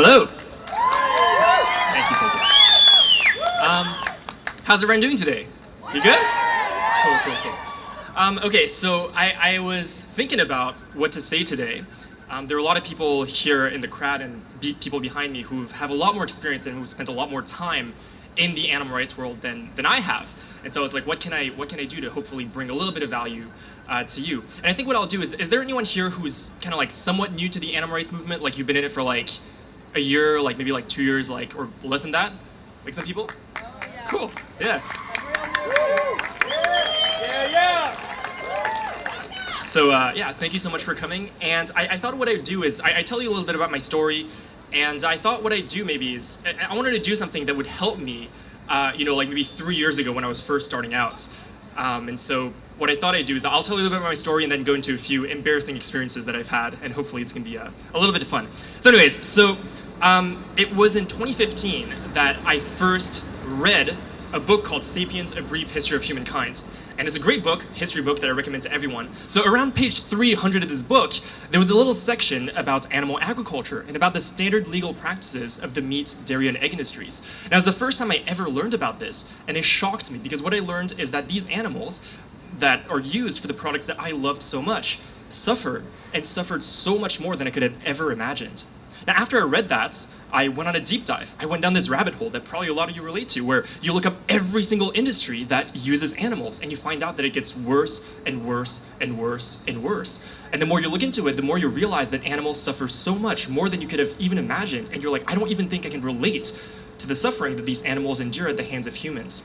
Hello. Thank you, thank you. How's everyone doing today? You good? Cool. Okay, so I was thinking about what to say today. There are a lot of people here in the crowd and people behind me who have a lot more experience and who've spent a lot more time in the animal rights world than I have. And so I was like, what can I do to hopefully bring a little bit of value to you? And I think what I'll do is there anyone here who's kind of like somewhat new to the animal rights movement? Like you've been in it for like a year, like maybe like 2 years, like, or less than that? Like some people? Oh, yeah. Cool, yeah. So yeah, thank you so much for coming. And I thought what I'd do is I tell you a little bit about my story, and I thought what I'd do maybe is I wanted to do something that would help me, like maybe 3 years ago when I was first starting out. And so what I thought I'd do is I'll tell you a little bit about my story and then go into a few embarrassing experiences that I've had, and hopefully it's gonna be a little bit of fun. So anyways, it was in 2015 that I first read a book called Sapiens, A Brief History of Humankind. And it's a great book, history book, that I recommend to everyone. So around page 300 of this book, there was a little section about animal agriculture and about the standard legal practices of the meat, dairy, and egg industries. And it was the first time I ever learned about this, and it shocked me because what I learned is that these animals that are used for the products that I loved so much suffered, and suffered so much more than I could have ever imagined. Now, after I read that, I went on a deep dive. I went down this rabbit hole that probably a lot of you relate to, where you look up every single industry that uses animals, and you find out that it gets worse and worse and worse and worse. And the more you look into it, the more you realize that animals suffer so much more than you could have even imagined. And you're like, I don't even think I can relate to the suffering that these animals endure at the hands of humans.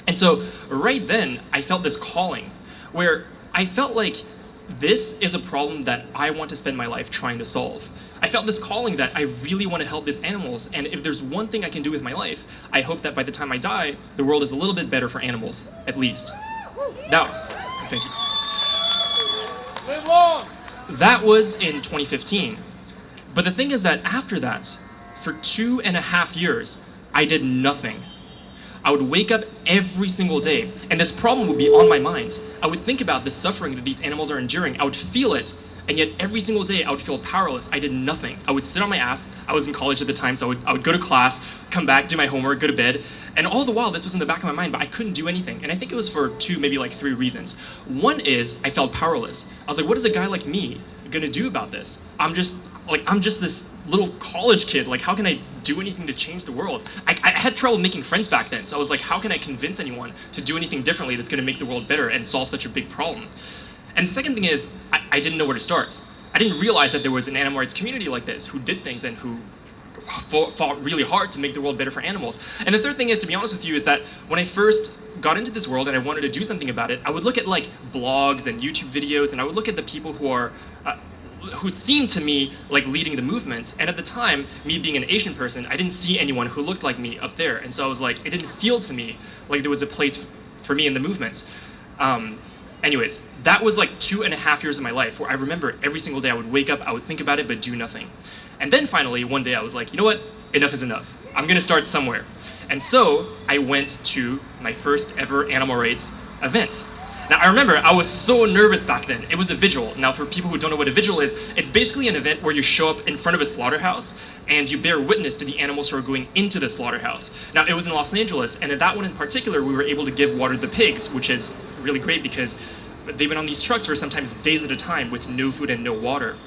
And so right then, I felt this calling, where I felt like this is a problem that I want to spend my life trying to solve. I felt this calling that I really want to help these animals, and if there's one thing I can do with my life, I hope that by the time I die, the world is a little bit better for animals, at least. Now, thank you. Live long! That was in 2015. But the thing is that after that, for 2.5 years, I did nothing. I would wake up every single day, and this problem would be on my mind. I would think about the suffering that these animals are enduring. I would feel it, and yet every single day I would feel powerless. I did nothing. I would sit on my ass. I was in college at the time, so I would go to class, come back, do my homework, go to bed, and all the while this was in the back of my mind, but I couldn't do anything. And I think it was for 2, maybe like 3 reasons. One is I felt powerless. I was like, what is a guy like me gonna do about this? I'm just this little college kid. Like, how can I do anything to change the world? I had trouble making friends back then, so I was like, how can I convince anyone to do anything differently that's gonna make the world better and solve such a big problem? And the second thing is, I didn't know where to start. I didn't realize that there was an animal rights community like this who did things and who fought really hard to make the world better for animals. And the third thing is, to be honest with you, is that when I first got into this world and I wanted to do something about it, I would look at like blogs and YouTube videos, and I would look at the people who seemed to me like leading the movements. And at the time, me being an Asian person, I didn't see anyone who looked like me up there. And so I was like, it didn't feel to me like there was a place for me in the movement. Anyways, that was like 2.5 years of my life where I remember every single day I would wake up, I would think about it, but do nothing. And then finally, one day I was like, you know what? Enough is enough. I'm gonna start somewhere. And so I went to my first ever animal rights event. Now, I remember I was so nervous back then. It was a vigil. Now, for people who don't know what a vigil is, it's basically an event where you show up in front of a slaughterhouse and you bear witness to the animals who are going into the slaughterhouse. Now, it was in Los Angeles, and at that one in particular, we were able to give water to the pigs, which is really great because they've been on these trucks for sometimes days at a time with no food and no water.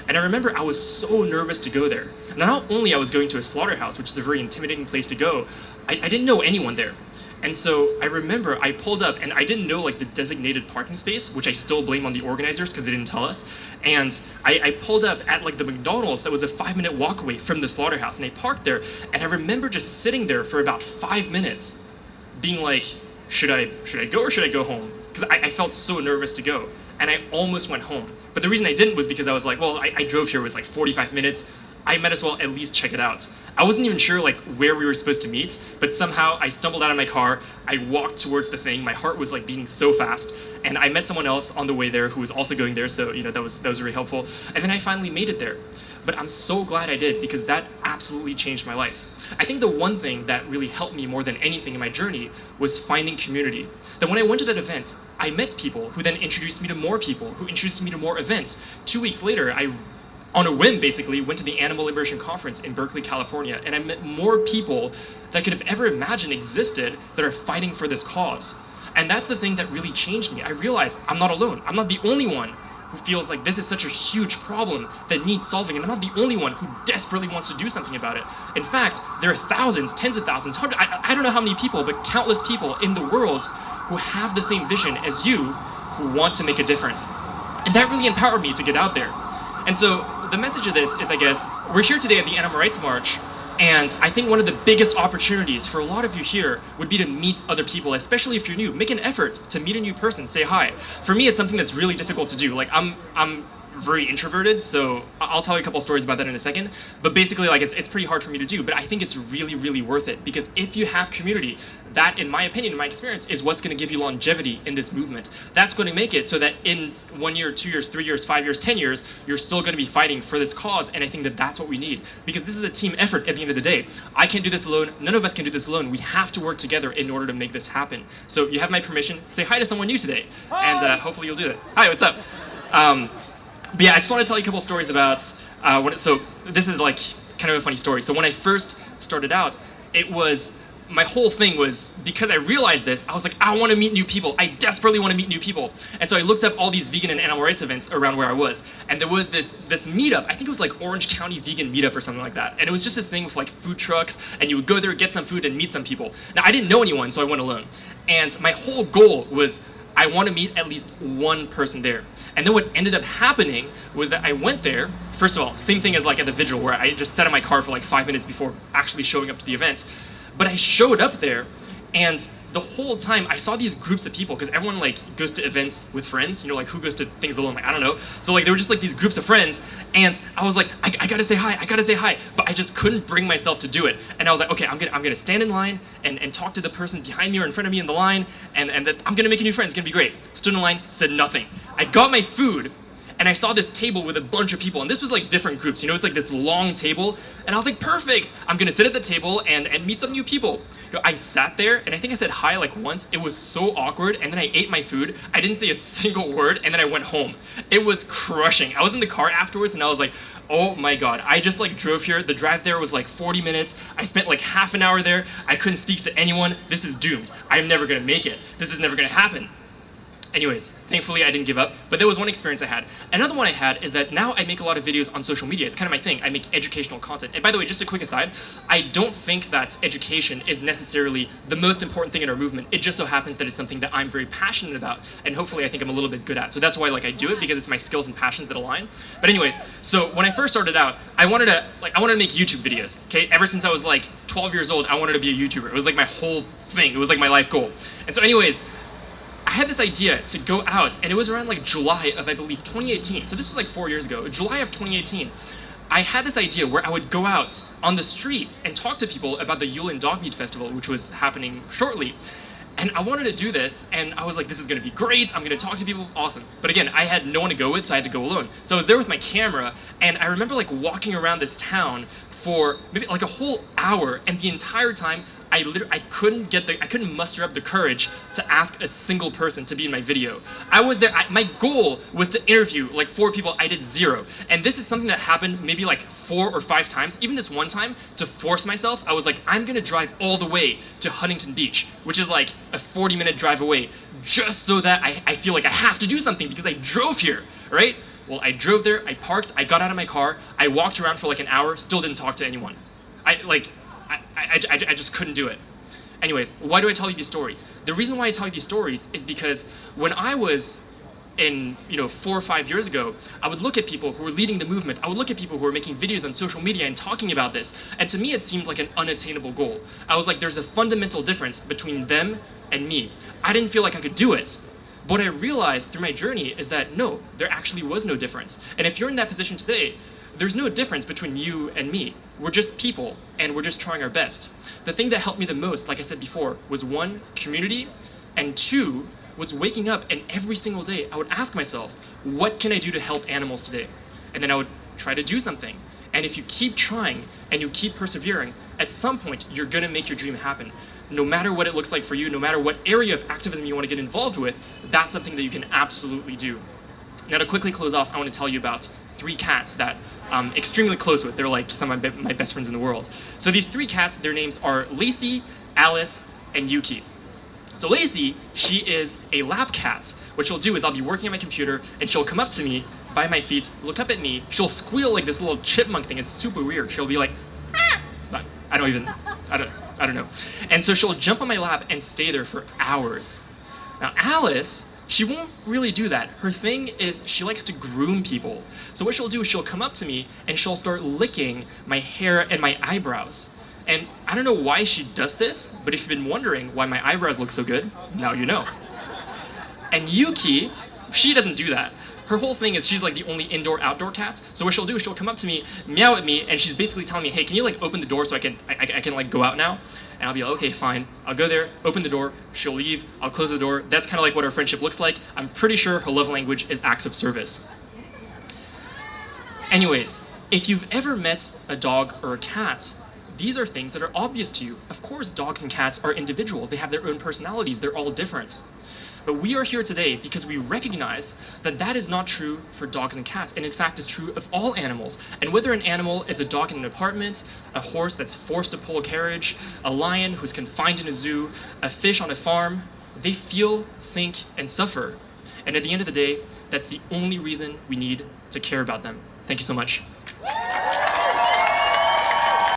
And I remember I was so nervous to go there. Now, not only I was going to a slaughterhouse, which is a very intimidating place to go, I didn't know anyone there. And so I remember I pulled up, and I didn't know like the designated parking space, which I still blame on the organizers because they didn't tell us. And I pulled up at like the McDonald's that was a 5-minute walk away from the slaughterhouse, and I parked there. And I remember just sitting there for about 5 minutes, being like, should I go or should I go home? Because I felt so nervous to go, and I almost went home. But the reason I didn't was because I was like, well, I drove here, it was like 45 minutes. I might as well at least check it out. I wasn't even sure like where we were supposed to meet, but somehow I stumbled out of my car, I walked towards the thing, my heart was like beating so fast, and I met someone else on the way there who was also going there, so that was really helpful. And then I finally made it there. But I'm so glad I did, because that absolutely changed my life. I think the one thing that really helped me more than anything in my journey was finding community. That when I went to that event, I met people who then introduced me to more people, who introduced me to more events. 2 weeks later, I on a whim, basically, went to the Animal Liberation Conference in Berkeley, California, and I met more people that I could have ever imagined existed that are fighting for this cause. And that's the thing that really changed me. I realized I'm not alone. I'm not the only one who feels like this is such a huge problem that needs solving, and I'm not the only one who desperately wants to do something about it. In fact, there are thousands, tens of thousands, hundreds, I don't know how many people, but countless people in the world who have the same vision as you, who want to make a difference. And that really empowered me to get out there. And so the message of this is, I guess, we're here today at the Animal Rights March, and I think one of the biggest opportunities for a lot of you here would be to meet other people, especially if you're new. Make an effort to meet a new person, say hi. For me, it's something that's really difficult to do. Like, I'm very introverted, so I'll tell you a couple stories about that in a second. But basically, like, it's pretty hard for me to do, but I think it's really, really worth it, because if you have community, that, in my opinion, in my experience, is what's going to give you longevity in this movement. That's going to make it so that in 1 year, 2 years, 3 years, 5 years, 10 years, you're still going to be fighting for this cause, and I think that that's what we need, because this is a team effort at the end of the day. I can't do this alone. None of us can do this alone. We have to work together in order to make this happen. So you have my permission. Say hi to someone new today, and hopefully you'll do that. Hi, what's up? But yeah, I just want to tell you a couple stories about so this is like kind of a funny story. So when I first started out, my whole thing was, because I realized this, I was like, I want to meet new people. I desperately want to meet new people. And so I looked up all these vegan and animal rights events around where I was. And there was this meetup. I think it was like Orange County Vegan Meetup or something like that. And it was just this thing with like food trucks, and you would go there, get some food, and meet some people. Now, I didn't know anyone, so I went alone. And my whole goal was, I want to meet at least one person there. And then what ended up happening was that I went there. First of all, same thing as like at the vigil, where I just sat in my car for like 5 minutes before actually showing up to the event. But I showed up there, and the whole time I saw these groups of people, because everyone like goes to events with friends, you know, like who goes to things alone? Like, I don't know. So like there were just like these groups of friends, and I was like, I gotta say hi, but I just couldn't bring myself to do it. And I was like, okay, I'm gonna stand in line and talk to the person behind me or in front of me in the line, and I'm gonna make a new friend. It's gonna be great. Stood in line, said nothing. I got my food, and I saw this table with a bunch of people, and this was like different groups, you know, it's like this long table, and I was like, perfect, I'm gonna sit at the table and meet some new people. You know, I sat there, and I think I said hi like once. It was so awkward, and then I ate my food. I didn't say a single word, and then I went home. It was crushing. I was in the car afterwards, and I was like, oh my God, I just like drove here. The drive there was like 40 minutes. I spent like half an hour there. I couldn't speak to anyone. This is doomed. I'm never gonna make it. This is never gonna happen. Anyways, thankfully I didn't give up, but there was one experience I had. Another one I had is that now I make a lot of videos on social media. It's kind of my thing. I make educational content. And by the way, just a quick aside, I don't think that education is necessarily the most important thing in our movement. It just so happens that it's something that I'm very passionate about, and hopefully I think I'm a little bit good at. So that's why like I do it, because it's my skills and passions that align. But anyways, so when I first started out, I wanted to make YouTube videos. Okay, ever since I was like 12 years old, I wanted to be a YouTuber. It was like my whole thing. It was like my life goal. And so anyways, I had this idea to go out, and it was around like July of, I believe, 2018. So this was like 4 years ago, July of 2018. I had this idea where I would go out on the streets and talk to people about the Yulin Dog Meat Festival, which was happening shortly. And I wanted to do this, and I was like, this is gonna be great, I'm gonna talk to people, awesome. But again, I had no one to go with, so I had to go alone. So I was there with my camera, and I remember like walking around this town for maybe like a whole hour, and the entire time, I couldn't muster up the courage to ask a single person to be in my video. I was there, my goal was to interview like 4 people. I did 0. And this is something that happened maybe like 4 or 5 times. Even this one time, to force myself, I was like, I'm gonna drive all the way to Huntington Beach, which is like a 40-minute drive away, just so that I feel like I have to do something because I drove here, right? Well, I drove there, I parked, I got out of my car, I walked around for like an hour, still didn't talk to anyone. I just couldn't do it. Anyways, why do I tell you these stories? The reason why I tell you these stories is because when I was in, 4 or 5 years ago, I would look at people who were leading the movement. I would look at people who were making videos on social media and talking about this. And to me, it seemed like an unattainable goal. I was like, there's a fundamental difference between them and me. I didn't feel like I could do it. But what I realized through my journey is that no, there actually was no difference. And if you're in that position today, there's no difference between you and me. We're just people, and we're just trying our best. The thing that helped me the most, like I said before, was 1, community, and 2, was waking up, and every single day I would ask myself, what can I do to help animals today? And then I would try to do something. And if you keep trying and you keep persevering, at some point you're gonna make your dream happen. No matter what it looks like for you, no matter what area of activism you want to get involved with, that's something that you can absolutely do. Now, to quickly close off, I want to tell you about 3 cats that I'm extremely close with. They're like some of my best friends in the world. So these 3 cats, their names are Lacey, Alice, and Yuki. So Lacey, she is a lap cat. What she'll do is I'll be working on my computer and she'll come up to me by my feet, look up at me, she'll squeal like this little chipmunk thing. It's super weird. She'll be like, ah! But I don't know. And so she'll jump on my lap and stay there for hours. Now Alice, she won't really do that. Her thing is she likes to groom people. So what she'll do is she'll come up to me and she'll start licking my hair and my eyebrows. And I don't know why she does this, but if you've been wondering why my eyebrows look so good, now you know. And Yuki, she doesn't do that. Her whole thing is she's like the only indoor-outdoor cat. So what she'll do is she'll come up to me, meow at me, and she's basically telling me, hey, can you like open the door so I can like go out now? And I'll be like, okay, fine. I'll go there, open the door, she'll leave, I'll close the door. That's kind of like what our friendship looks like. I'm pretty sure her love language is acts of service. Anyways, if you've ever met a dog or a cat, these are things that are obvious to you. Of course, dogs and cats are individuals. They have their own personalities. They're all different. But we are here today because we recognize that that is not true for dogs and cats, and in fact is true of all animals. And whether an animal is a dog in an apartment, a horse that's forced to pull a carriage, a lion who's confined in a zoo, a fish on a farm, they feel, think, and suffer. And at the end of the day, that's the only reason we need to care about them. Thank you so much.